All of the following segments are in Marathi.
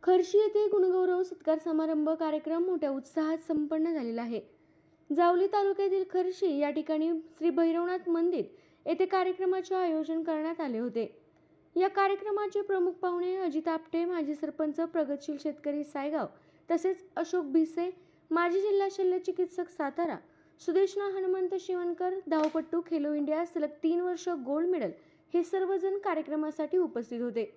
खर्शी येथे गुणगौरव सत्कार समारंभ कार्यक्रम मोठ्या उत्साहात संपन्न झालेला आहे. जावली तालुक्यातील खर्शी या ठिकाणी श्री भैरवनाथ मंदिर येथे कार्यक्रमाचे आयोजन करण्यात आले होते. या कार्यक्रमाचे प्रमुख पाहुणे अजित आपटे, माजी सरपंच, प्रगतशील शेतकरी सायगाव, तसेच अशोक भिसे, माजी जिल्हा शल्य चिकित्सक सातारा, सुदेशना हनुमंत शिवणकर, धावपट्टू, खेलो इंडिया सलग 3 वर्ष गोल्ड मेडल हे सर्वजण कार्यक्रमासाठी उपस्थित होते.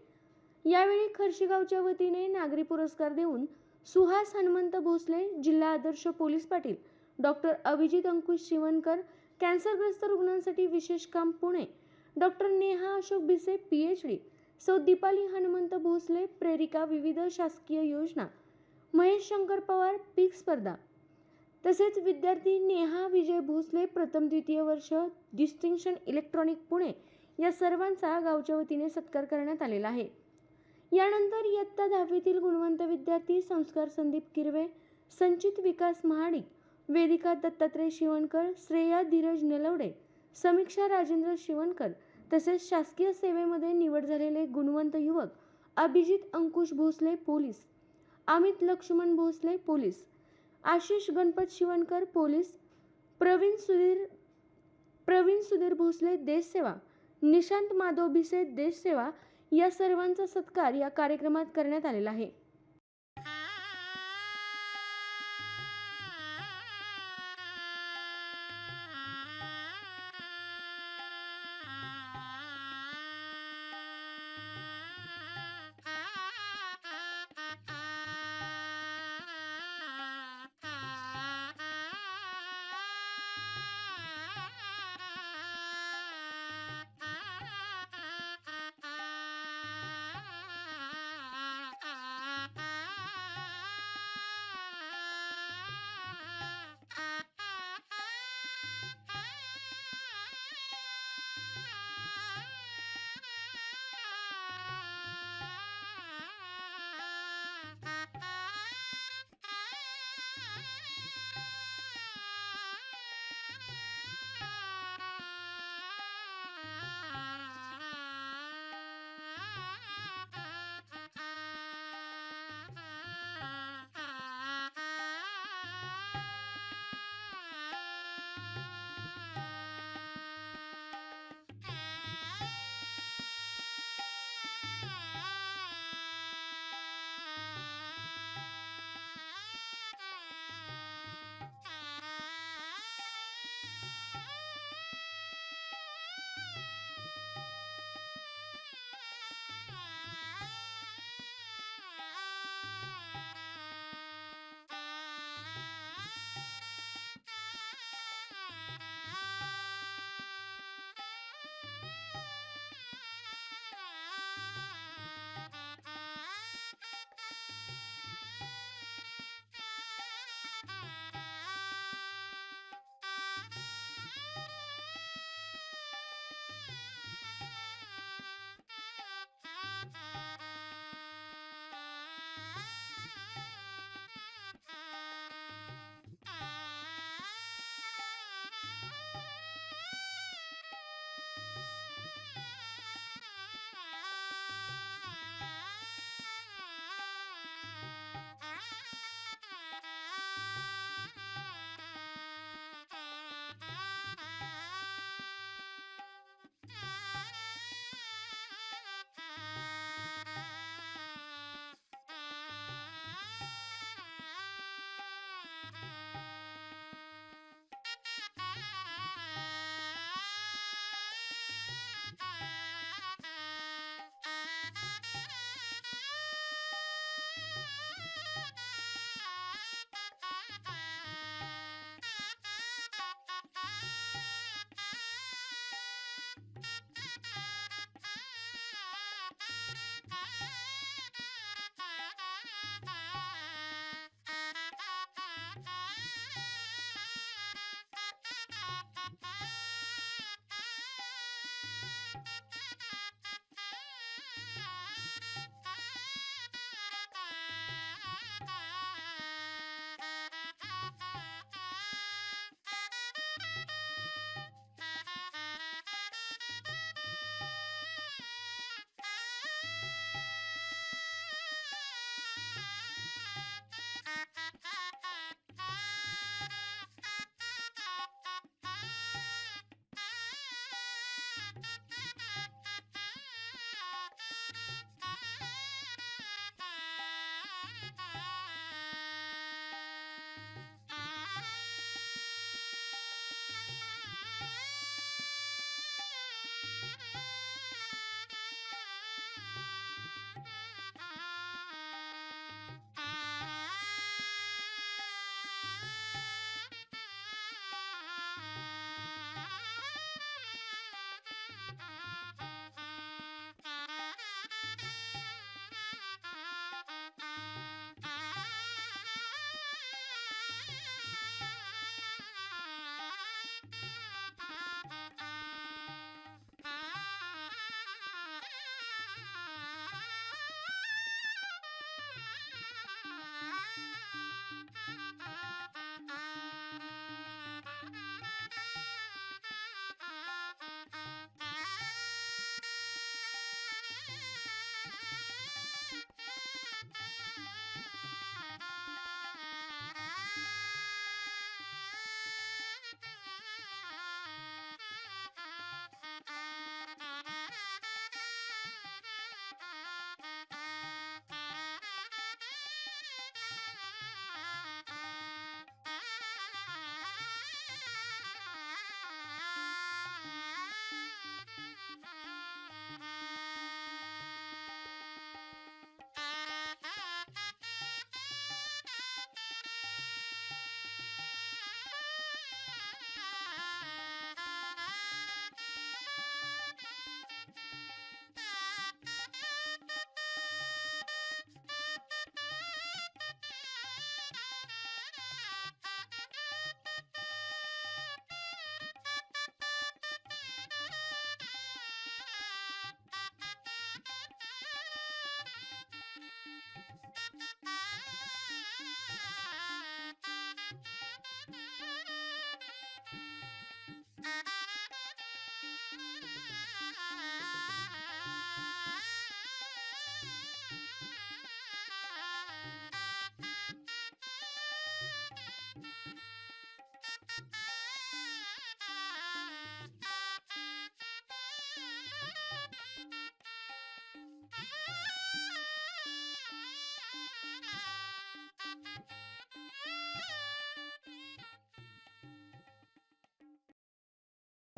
यावेळी खर्शी गावच्या वतीने नागरी पुरस्कार देऊन सुहास हनुमंत भोसले, जिल्हा आदर्श पोलीस पाटील, डॉक्टर अभिजित अंकुश शिवणकर, कॅन्सरग्रस्त रुग्णांसाठी विशेष काम पुणे, डॉक्टर नेहा अशोक भिसे, PhD, सौ दीपाली हनुमंत भोसले, प्रेरिका विविध शासकीय योजना, महेश शंकर पवार, पीक स्पर्धा, तसेच विद्यार्थी नेहा विजय भोसले, प्रथम द्वितीय वर्ष, डिस्टिंक्शन इलेक्ट्रॉनिक पुणे या सर्वांचा गावच्या वतीने सत्कार करण्यात आलेला आहे. यानंतर इयत्ता 10वीतील गुणवंत विद्यार्थी संस्कार संदीप किरवे, संचित विकास महाडिक, वेदिका दत्तात्रय शिवणकर, श्रेया धीरज नलवडे, समीक्षा राजेंद्र शिवणकर, तसेच शासकीय सेवेमध्ये निवड झालेले गुणवंत युवक Abhijit Ankush Bhosale police, Amit Laxman Bhosale police, Ashish Ganpat Shivankar police, Pravin Sudhir Bhosale देशसेवा, निशांत माधव भिसे देशसेवा या सर्वांचा सत्कार या कार्यक्रमात करण्यात आलेला आहे.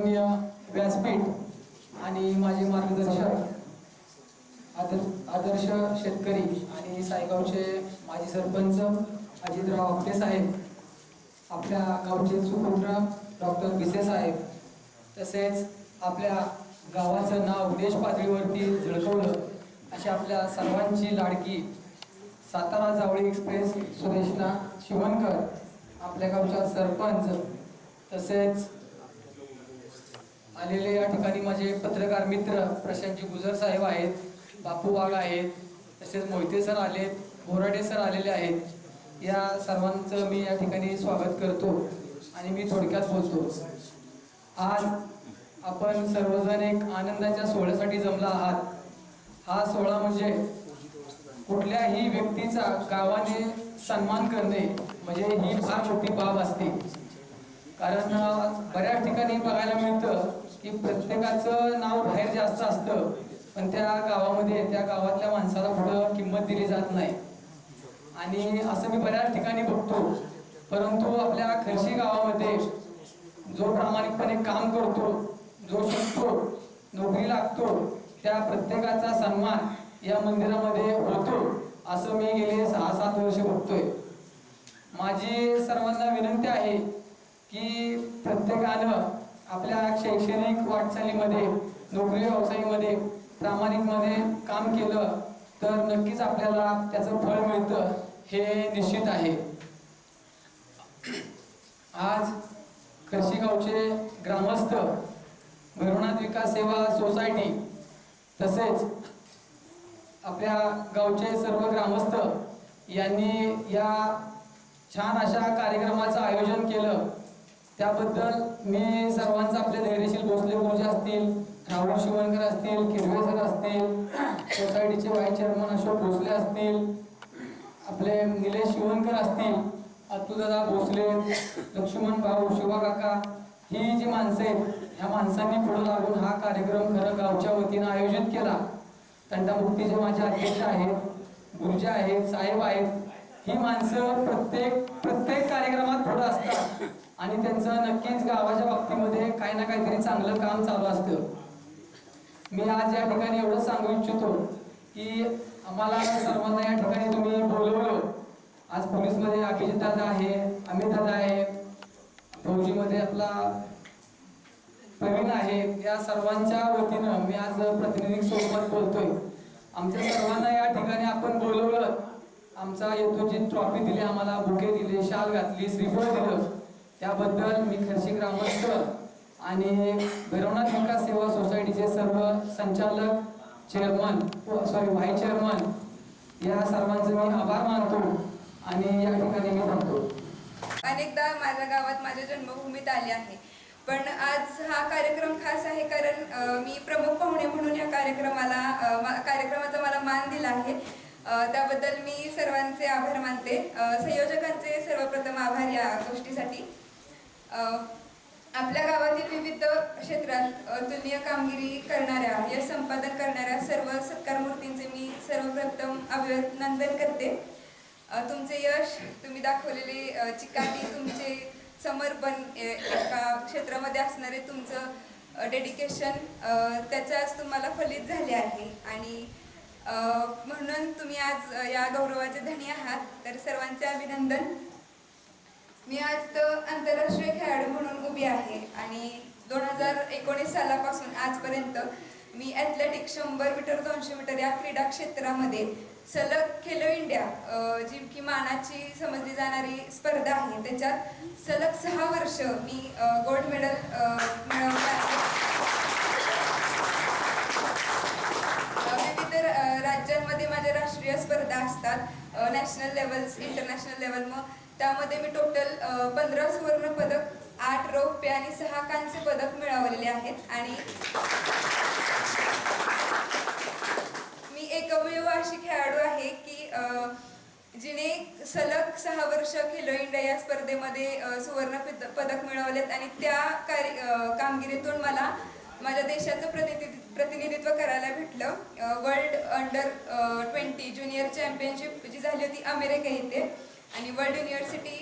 व्यासपीठ आणि माझे मार्गदर्शक आदर्श शेतकरी आणि सायगावचे माजी सरपंच अजितराव आपटे साहेब, आपल्या गावचे सुपुत्र डॉक्टर भिसे साहेब, तसेच आपल्या गावाचं नाव देश पातळीवरती झळकवलं अशा आपल्या सर्वांची लाडकी सातारा जावळी एक्सप्रेस सुदेशना शिवणकर, आपल्या गावच्या सरपंच, तसेच आलेले या ठिकाणी माझे पत्रकार मित्र प्रशांतजी गुजर साहेब आहेत, बापू वाघ आहेत, तसेच मोहिते सर आलेत, बोराडे सर आलेले आहेत. या सर्वांचं मी या ठिकाणी स्वागत करतो आणि मी थोडक्यात बोलतो. आज आपण सर्वजण एक आनंदाच्या सोहळ्यासाठी जमला आहात. हा सोहळा म्हणजे कुठल्याही व्यक्तीचा गावाने सन्मान करणे म्हणजे ही फार मोठी बाब असते. कारण बऱ्याच ठिकाणी बघायला मिळतं की प्रत्येकाचं नाव बाहेर जास्त असतं, पण त्या गावामध्ये त्या गावातल्या माणसाला पुढं किंमत दिली जात नाही. आणि असं मी बऱ्याच ठिकाणी बघतो. परंतु आपल्या खर्शी गावामध्ये जो प्रामाणिकपणे काम करतो, जो शिकतो, नोकरी लागतो, त्या प्रत्येकाचा सन्मान या मंदिरामध्ये होतो असं मी गेले 6-7 वर्ष बघतोय. माझी सर्वांना विनंती आहे की प्रत्येकानं आपल्या शैक्षणिक वाटचालीमध्ये, नोकरी व्यवसायामध्ये प्रामाणिकपणे काम केलं तर नक्कीच आपल्याला त्याचं फळ मिळतं हे निश्चित आहे. आज खर्शी गावचे ग्रामस्थ, भैरवनाथ विकास सेवा सोसायटी, तसेच आपल्या गावचे सर्व ग्रामस्थ यांनी या छान अशा कार्यक्रमाचं आयोजन केलं. त्याबद्दल मी सर्वांचा, आपले धैर्यशील भोसले गुरुजी असतील, राहुल शिवणकर असतील, किरवे सर असतील, सोसायटीचे व्हाईस चेअरमन अशोक भोसले असतील, आपले निलेश शिवणकर असतील, अतुलदादा भोसले, लक्ष्मण भाऊ, शिवा काका, ही जी माणसं आहेत, ह्या माणसांनी पुढे लागून हा कार्यक्रम खरं गावच्या वतीनं आयोजित केला. तंटामुक्तीचे माझे अध्यक्ष आहेत, गुरुजी आहेत, साहेब आहेत. ही माणसं प्रत्येक कार्यक्रमात पुढे असतात आणि त्यांचं नक्कीच गावाच्या बाबतीमध्ये काही ना काहीतरी चांगलं काम चालू असतं. मी आज या ठिकाणी एवढं सांगू इच्छितो की आम्हाला सर्वांना या ठिकाणी तुम्ही बोलवलं. आज पोलीसमध्ये अभिजित दादा आहे, अमित दादा आहे, फौजीमध्ये आपला प्रवीण आहे. या सर्वांच्या वतीनं मी आज प्रतिनिधी सोबत बोलतोय. आमच्या सर्वांना या ठिकाणी आपण बोलवलं. आमचा यथोचित ट्रॉफी दिली, आम्हाला बुके दिले, शाल घातली, श्रीफळ दिलं, त्याबद्दल मी खर्शी ग्रामस्थ आणि भैरवनाथ विकास सेवा सोसायटीचे सर्व संचालक, चेअरमन, व्हाईस चेअरमन या सर्वांचे मी आभार मानतो आणि या ठिकाणी मी थांबतो. अनेकदा माझ्या गावात, माझ्या जन्मभूमीत आले आहे, पण आज हा कार्यक्रम खास आहे कारण मी प्रमुख पाहुणे म्हणून या कार्यक्रमाचा मला मान दिला आहे. त्याबद्दल मी सर्वांचे आभार मानते. संयोजकांचे सर्वप्रथम आभार या गोष्टीसाठी. आपल्या गावातील विविध क्षेत्रात अतुलनीय कामगिरी करणाऱ्या, यश संपादन करणाऱ्या सर्व सत्कारमूर्तींचे मी सर्वप्रथम अभिनंदन करते. तुमचे यश, तुम्ही दाखवलेले चिकाटी, तुमचे समर्पण, एका क्षेत्रामध्ये असणारे तुमचं डेडिकेशन, त्याचं आज तुम्हाला फलित झाले आहे आणि म्हणून तुम्ही आज या गौरवाचे धनी आहात. तर सर्वांचे अभिनंदन. मी आज आंतरराष्ट्रीय खेळाडू म्हणून उभी आहे आणि 2019 सालापासून आजपर्यंत मी ॲथलेटिक्स 100 मीटर, 200 मीटर या क्रीडा क्षेत्रामध्ये सलग खेलो इंडिया, जी की मानाची समजली जाणारी स्पर्धा आहे, त्याच्यात सलग 6 वर्ष मी गोल्ड मेडल मिळवलं आहे. विविध राज्यांमध्ये माझ्या राष्ट्रीय स्पर्धा असतात, नॅशनल लेवल्स, इंटरनॅशनल लेवल. मग त्यामध्ये मी टोटल 15 सुवर्ण पदक, 8 रौप्य आणि 6 कांस्य पदक मिळवलेले आहेत आणि मी एकमेव अशी खेळाडू आहे की जिने सलग 6 वर्ष खेलो इंडिया या स्पर्धेमध्ये सुवर्ण पदक मिळवलेत आणि त्या कामगिरीतून मला माझ्या देशाचं प्रतिनिधित्व करायला भेटलं. वर्ल्ड अंडर 20 ज्युनियर चॅम्पियनशिप जी झाली होती अमेरिका येथे, आणि वर्ल्ड युनिव्हर्सिटी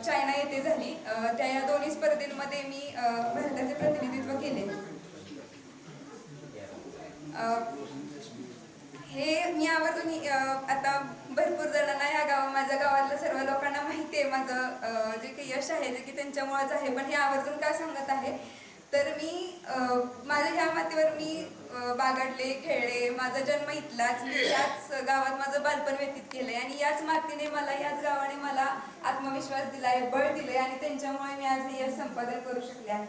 चायना येथे झाली. त्या या दोन्ही स्पर्धेमध्ये मी भारताचे प्रतिनिधित्व केले. हे मी आवर्जून आता भरपूर जणांना माझ्या गावातल्या सर्व लोकांना माहिती आहे माझं जे काही यश आहे, जे की त्यांच्यामुळेच आहे. पण हे आवर्जून का सांगत आहे तर मी माझ्या ह्या मातीवर मी बागडले, खेळले, माझा जन्म इथलाच, याच गावात माझं बालपण व्यतीत केलंय आणि याच मातीने मला, याच गावाने मला आत्मविश्वास दिलाय, बळ दिलंय आणि त्यांच्यामुळे मी आज यश संपादन करू शकले आहे.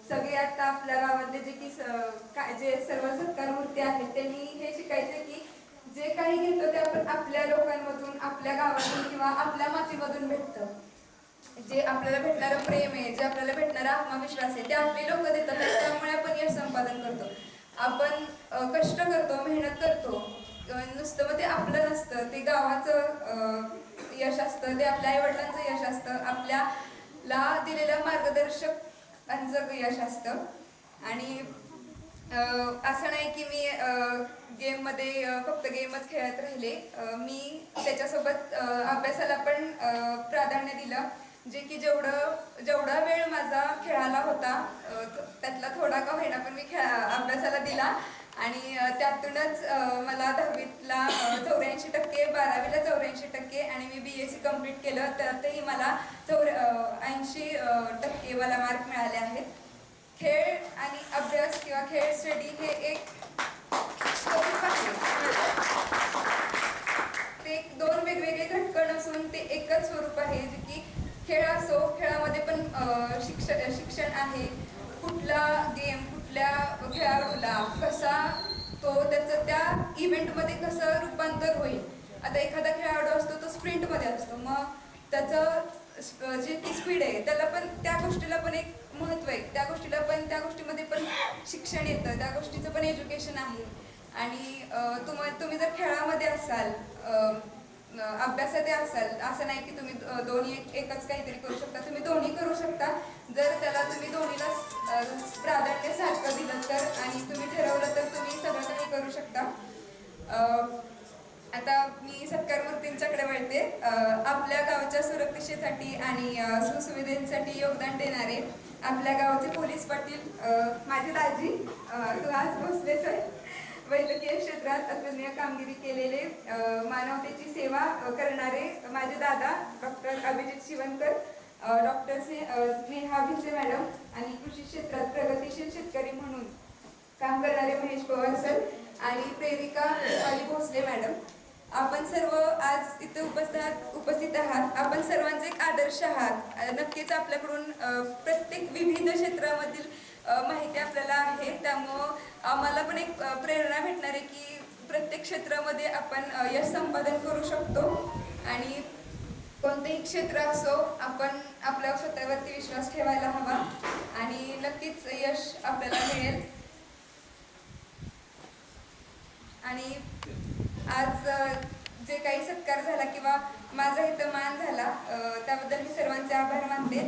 सगळे आता आपल्या गावातले जे सर्व सत्कार मूर्ती आहेत त्यांनी हे शिकायचे की जे काही घेतो ते आपण आपल्या लोकांमधून, आपल्या गावातून किंवा आपल्या मातीमधून भेटतं. जे आपल्याला भेटणारं प्रेम आहे, जे आपल्याला भेटणारा आत्मविश्वास आहे, ते आपली लोक देतात. त्यामुळे आपण यश संपादन करतो. आपण कष्ट करतो, मेहनत करतो. नुसतं मग ते आपलं नसतं, ते गावाचं यश असतं, ते आपल्या आई वडिलांचं यश असतं, आपल्याला दिलेल्या मार्गदर्शकांचं यश असतं. आणि असं नाही की मी गेममध्ये फक्त गेमच खेळत राहिले. मी त्याच्यासोबत अभ्यासाला पण प्राधान्य दिलं. जे की जेवढा वेळ माझा खेळाला होता त्यातला थोडा का होईना पण मी अभ्यासाला दिला. आणि त्यातूनच मला 10वीला 84% 12वीला 84% आणि मी BSc कंप्लीट केलं. त्यातही मला 80% मला मार्क मिळाले आहेत. खेळ आणि अभ्यास किंवा खेळ स्टडी हे एक स्वरूप आहे. ते दोन वेगवेगळे घटक नसून ते एकच स्वरूप आहे. जे की खेळ असो, खेळामध्ये पण शिक्षण आहे. कुठला गेम, कुठल्या खेळाडूला कसा त्याचं त्या इव्हेंटमध्ये कसं रूपांतर होईल. आता एखादा खेळाडू असतो तो स्प्रिंटमध्ये असतो, मग त्याचं जे की स्पीड आहे त्याला पण त्या गोष्टीला पण एक महत्त्व आहे. त्या गोष्टीमध्ये पण शिक्षण येतं, त्या गोष्टीचं पण एज्युकेशन आहे. आणि तुम्ही जर खेळामध्ये असाल, अभ्यासात असाल, असं नाही की तुम्ही दोन्ही एकच काहीतरी करू शकता. तुम्ही दोन्ही करू शकता जर त्याला तुम्ही दोन्हीला प्राधान्य सारखं दिलं तर, आणि तुम्ही ठरवलं तर तुम्ही सगळं काही करू शकता. आता मी सत्कार मूर्तींच्याकडे वळते. आपल्या गावच्या सुरक्षेसाठी आणि सुसुविधेसाठी योगदान देणारे आपल्या गावचे पोलीस पाटील माझे दाजी सुहास भोसले सर, वैद्यकीय क्षेत्रात अतुलनीय कामगिरी केलेले, मानवतेची सेवा करणारे माझे दादा doctor Abhijit Shivankar, doctor Sneha Bhise madam, आणि कृषी क्षेत्रात प्रगतीशील शेतकरी म्हणून काम करणारे महेश पवार सर आणि प्रेरिका रुपाली भोसले मॅडम. आपण सर्व आज इथे उपस्थित आहात. आपण सर्वांचे एक आदर्श आहात. नक्कीच आपल्याकडून प्रत्येक विविध क्षेत्रामधील माहिती आपल्याला आहे. त्यामुळं आम्हाला पण एक प्रेरणा भेटणार आहे की प्रत्येक क्षेत्रामध्ये आपण यश संपादन करू शकतो. आणि कोणतेही क्षेत्र असो, आपण आपल्या स्वतःवरती विश्वास ठेवायला हवा आणि नक्कीच यश आपल्याला मिळेल. आणि आज जे काही सत्कार झाला किंवा माझा इथं मान झाला त्याबद्दल मी सर्वांचे आभार मानते.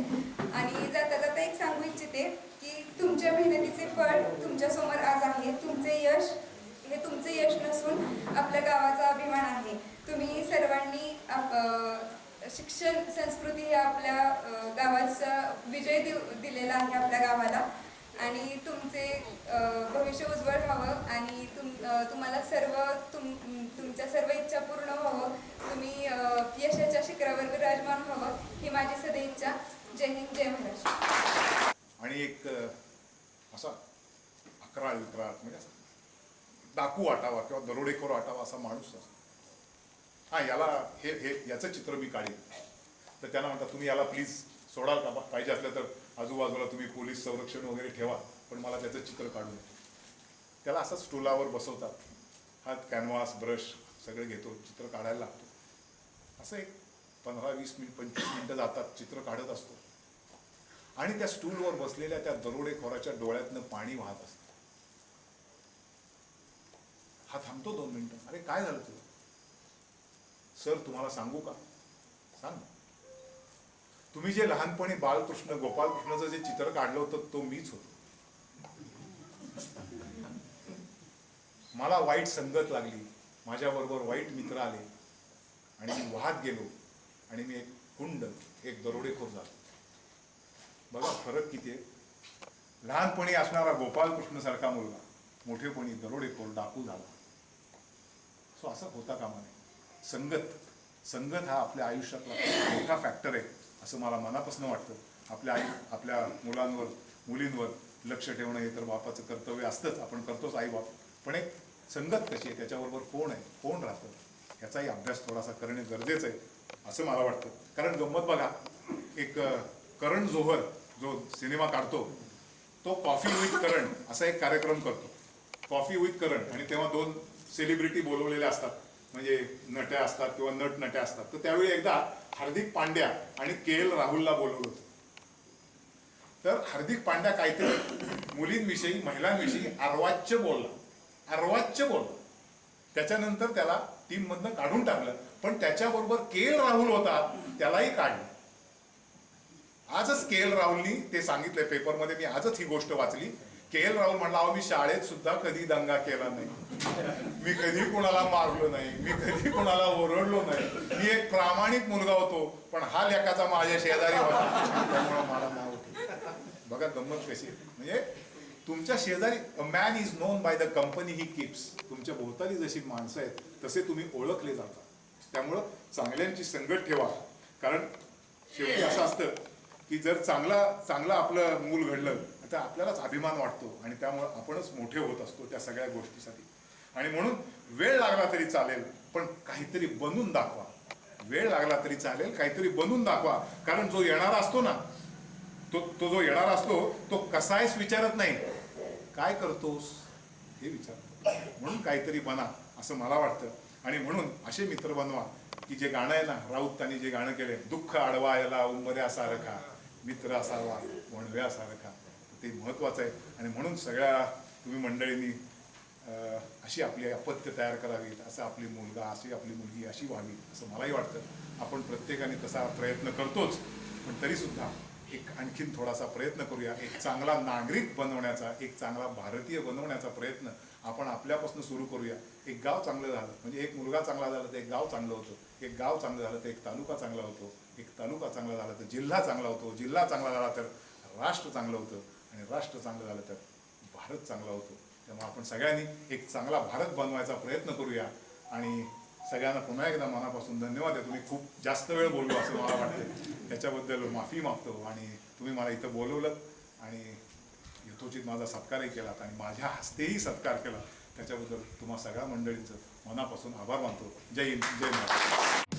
आणि जाता जाता एक सांगू इच्छिते की तुमच्या मेहनतीचे फळ तुमच्यासमोर आज आहे. तुमचे यश हे तुमचे यश नसून आपल्या गावाचा अभिमान आहे. तुम्ही सर्वांनी शिक्षण संस्कृती हे आपल्या गावाचा विजय दिलेला आहे आपल्या गावाला. आणि तुमचे भविष्य उज्ज्वल व्हावं आणि तुम्हाला तुमच्या सर्व इच्छा पूर्ण व्हावं. तुम्ही यशाच्या शिखरावर विराजमान व्हावं ही माझी सदैच्छा. जय हिंद, जय महाराष्ट्र. आणि एक असा अकराळ विक्राळ म्हणजे डाकू वाटावा किंवा दरोडेखोर वाटावा असा माणूस असतो. हां, याला याचं चित्र मी काढीन तर त्यांना म्हणतात तुम्ही याला प्लीज सोडाल का, पाहिजे असलं तर आजूबाजूला तुम्ही पोलीस संरक्षण वगैरे ठेवा, पण मला त्याचं चित्र काढून. त्याला असं स्टुलावर बसवतात, हा कॅनव्हास ब्रश सगळं घेतो, चित्र काढायला लागतो. असं एक 15-20 मिनिट 25 मिनिटं जातात, चित्र काढत असतो. आणि त्या स्टूलवर बसलेल्या त्या दरोडेखोराच्या डोळ्यातनं पाणी वाहत असतं. हा थांबतो 2 मिनिटं. अरे काय झालं तुला? सर तुम्हाला सांगू का? सांग. तुम्ही जे लहानपणी बालकृष्ण गोपालकृष्णाचं जे चित्र काढलं होतं तो मीच होतो. मला वाईट संगत लागली, माझ्याबरोबर वाईट मित्र आले आणि मी वाहत गेलो आणि मी एक गुंड, एक दरोडेखोर झालो. बघा फरक किती आहे. लहानपणी असणारा गोपालकृष्ण सारखा मुलगा मोठेपणी दरोडेखोर डाकू झाला. सो असं होता कामा नये. संगत हा आपल्या आयुष्यातला खूप मोठा फॅक्टर आहे असं मला मनापासून वाटतं. आपल्या मुलांवर मुलींवर लक्ष ठेवणं हे तर बापाचं कर्तव्य असतंच, आपण करतोच आई बाप. पण एक संगत कशी आहे, त्याच्याबरोबर कोण आहे, कोण राहतं, ह्याचाही अभ्यास थोडासा करणे गरजेचं आहे असं मला वाटतं. कारण गंमत बघा, एक करण जोहर जो सिनेमा काढतो तो कॉफी विथ करण असा एक कार्यक्रम करतो. कॉफी विथ करण, आणि तेव्हा 2 सेलिब्रिटी बोलवलेल्या असतात, म्हणजे नट्या असतात किंवा नट्या असतात. तर त्यावेळी एकदा हार्दिक पांड्या आणि KL राहुलला बोलवलं होतं. तर हार्दिक पांड्या काहीतरी मुलींविषयी महिलांविषयी अर्वाच्य बोलला. त्याच्यानंतर त्याला टीममधनं काढून टाकलं. पण त्याच्याबरोबर KL राहुल होता, त्यालाही काढलं. आजच KL राहुलनी ते सांगितलंय पेपरमध्ये, मी आजच ही गोष्ट वाचली. KL राहुल म्हणला, अहो मी शाळेत सुद्धा कधी दंगा केला नाही, मी कधी कोणाला मारलो नाही, मी कधी कोणाला ओरडलो नाही, मी एक प्रामाणिक मुलगा होतो. पण हा लेकाचा माझ्या शेजारी होता त्यामुळे मला नाव होतं. बघा गंमत कशी, म्हणजे तुमच्या शेजारी, a man is known by the company he keeps. तुमच्या भोवताली जशी माणसं आहेत तसे तुम्ही ओळखले जाता. त्यामुळं चांगल्यांची संगत ठेवा. कारण शेवटी असं असतं की जर चांगलं आपलं मूल घडलं तर आपल्यालाच अभिमान वाटतो आणि त्यामुळं आपणच मोठे होत असतो त्या सगळ्या गोष्टीसाठी. आणि म्हणून वेळ लागला तरी चालेल, पण काहीतरी बनून दाखवा. वेळ लागला तरी चालेल, काहीतरी बनून दाखवा. कारण जो येणारा असतो ना, तो जो येणारा असतो तो कसा आहेस विचारत नाही, काय करतोस हे विचारतो. म्हणून काहीतरी बना असं मला वाटतं. आणि म्हणून असे मित्र बनवा की जे गाणं आहे ना, राऊतांनी जे गाणं केलंय, दुःख अडवायला उंबऱ्यासारखा मित्र असावा वणव्यासारखा, ते महत्वाचं आहे. आणि म्हणून सगळ्या तुम्ही मंडळींनी अशी आपली अपत्य तयार करावीत, असं आपली मुलगा, अशी आपली मुलगी अशी व्हावी असं मलाही वाटतं. आपण प्रत्येकाने तसा प्रयत्न करतोच, पण तरीसुद्धा एक आणखीन थोडासा प्रयत्न करूया. एक चांगला नागरिक बनवण्याचा, एक चांगला भारतीय बनवण्याचा प्रयत्न आपण आपल्यापासून सुरू करूया. एक गाव चांगलं झालं म्हणजे एक मुलगा चांगला झाला तर एक गाव चांगलं होतं, एक गाव चांगलं झालं तर एक तालुका चांगला होतो, एक तालुका चांगला झाला तर जिल्हा चांगला होतो, जिल्हा चांगला झाला तर राष्ट्र चांगलं होतं, आणि राष्ट्र चांगलं झालं तर भारत चांगला होतो. त्यामुळे आपण सगळ्यांनी एक चांगला भारत बनवायचा प्रयत्न करूया. आणि सगळ्यांना पुन्हा एकदा मनापासून धन्यवाद आहे. तुम्ही खूप जास्त वेळ बोललो असं मला वाटतं, त्याच्याबद्दल माफी मागतो. आणि तुम्ही मला इथं बोलवलं आणि यथोचित माझा सत्कारही केलात आणि माझ्या हस्तेही सत्कार केला, त्याच्याबद्दल तुम्हा सगळ्या मंडळींचं मनापासून आभार मानतो. जय हिंद, जय महाराष्ट्र.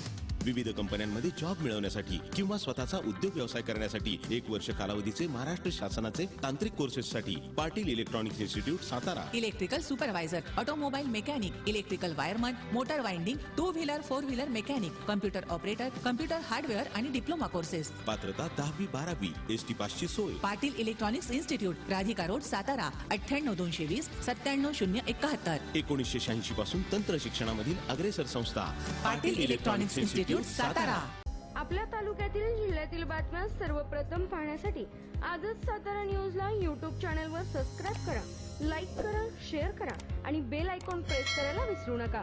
विविध कंपन्यांमध्ये जॉब मिळवण्यासाठी किंवा स्वतःचा उद्योग व्यवसाय करण्यासाठी 1 वर्ष कालावधीचे महाराष्ट्र शासनाचे तांत्रिक कोर्सेससाठी Patil electronics institute Satara. Electrical supervisor, automobile mechanic, electrical wireman, motor winding, 2 wheeler 4 wheeler mechanic, computer operator, computer hardware आणि डिप्लोमा कोर्सेस. पात्रता 10वी 12वी, ST पासची सोय. Patil electronics institute, Radhika road, Satara. 98 220 97071. 1986 पासून तंत्र शिक्षणामधील अग्रेसर संस्था पाटील इलेक्ट्रॉनिक्स इन्स्टिट्यूट, सातारा. आपल्या तालुक्यातील जिल्ह्यातील बातम्या सर्वप्रथम पाहण्यासाठी आजच सातारा न्यूजला YouTube चॅनलवर सबस्क्राईब करा, लाईक करा, शेअर करा आणि बेल आयकॉन प्रेस करायला विसरू नका.